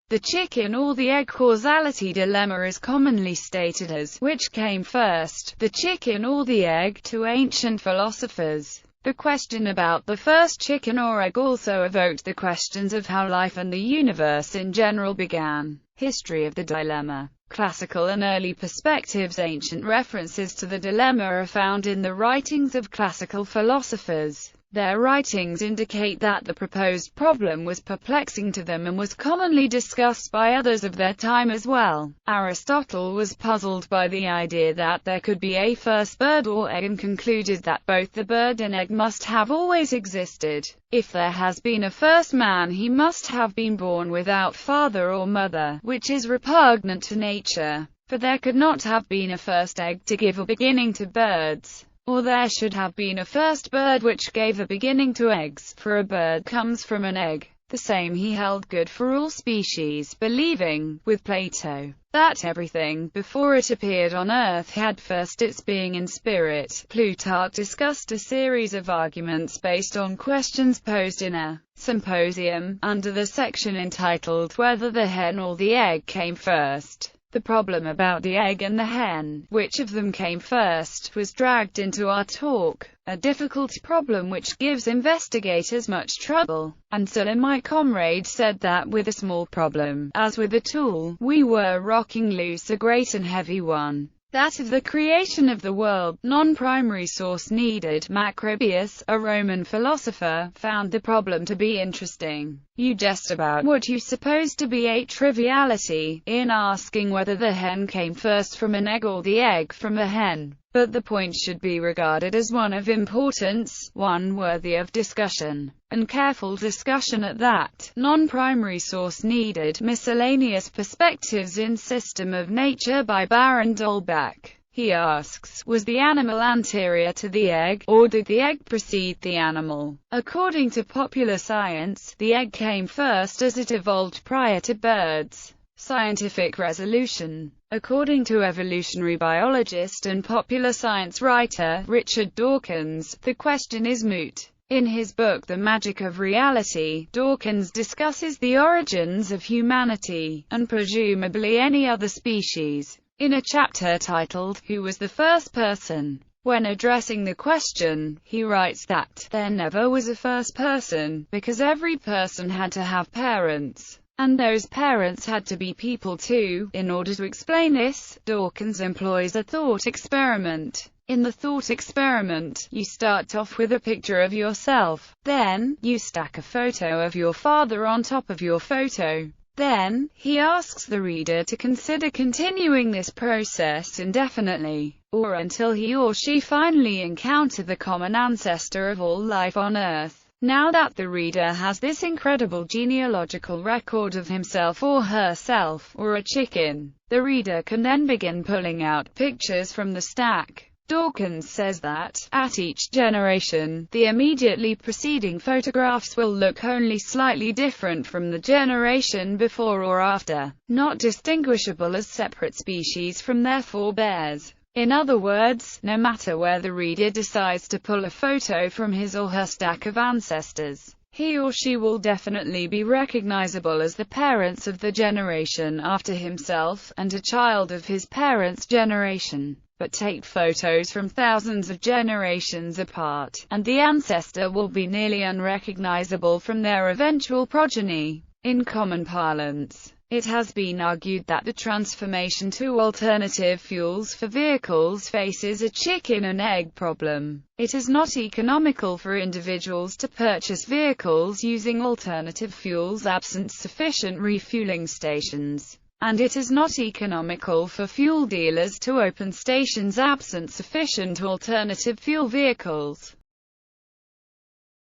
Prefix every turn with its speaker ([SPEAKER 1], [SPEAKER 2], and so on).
[SPEAKER 1] The chicken or the egg causality dilemma is commonly stated as, which came first, the chicken or the egg, to ancient philosophers. The question about the first chicken or egg also evoked the questions of how life and the universe in general began. History of the dilemma. Classical and early perspectives. Ancient references to the dilemma are found in the writings of classical philosophers. Their writings indicate that the proposed problem was perplexing to them and was commonly discussed by others of their time as well. Aristotle was puzzled by the idea that there could be a first bird or egg and concluded that both the bird and egg must have always existed. If there has been a first man, he must have been born without father or mother, which is repugnant to nature, for there could not have been a first egg to give a beginning to birds. Or there should have been a first bird which gave a beginning to eggs, for a bird comes from an egg. The same he held good for all species, believing, with Plato, that everything, before it appeared on earth, had first its being in spirit. Plutarch discussed a series of arguments based on questions posed in a symposium, under the section entitled Whether the Hen or the Egg Came First. The problem about the egg and the hen, which of them came first, was dragged into our talk, a difficult problem which gives investigators much trouble. And Sulla, my comrade, said that with a small problem, as with a tool, we were rocking loose a great and heavy one. That of the creation of the world. Non-primary source needed. Macrobius, a Roman philosopher, found the problem to be interesting. You jest about what you suppose to be a triviality, in asking whether the hen came first from an egg or the egg from a hen. But the point should be regarded as one of importance, one worthy of discussion, and careful discussion at that. Non-primary source needed. Miscellaneous Perspectives in System of Nature by Baron d'Holbach. He asks, was the animal anterior to the egg, or did the egg precede the animal? According to popular science, the egg came first as it evolved prior to birds. Scientific resolution. According to evolutionary biologist and popular science writer, Richard Dawkins, the question is moot. In his book The Magic of Reality, Dawkins discusses the origins of humanity, and presumably any other species, in a chapter titled, Who Was the First Person? When addressing the question, he writes that, there never was a first person, because every person had to have parents. And those parents had to be people too. In order to explain this, Dawkins employs a thought experiment. In the thought experiment, you start off with a picture of yourself. Then, you stack a photo of your father on top of your photo. Then, he asks the reader to consider continuing this process indefinitely, or until he or she finally encounter the common ancestor of all life on Earth. Now that the reader has this incredible genealogical record of himself or herself, or a chicken, the reader can then begin pulling out pictures from the stack. Dawkins says that, at each generation, the immediately preceding photographs will look only slightly different from the generation before or after, not distinguishable as separate species from their forebears. In other words, no matter where the reader decides to pull a photo from his or her stack of ancestors, he or she will definitely be recognizable as the parents of the generation after himself, and a child of his parents' generation. But take photos from thousands of generations apart, and the ancestor will be nearly unrecognizable from their eventual progeny. In common parlance, it has been argued that the transformation to alternative fuels for vehicles faces a chicken and egg problem. It is not economical for individuals to purchase vehicles using alternative fuels absent sufficient refueling stations. And it is not economical for fuel dealers to open stations absent sufficient alternative fuel vehicles.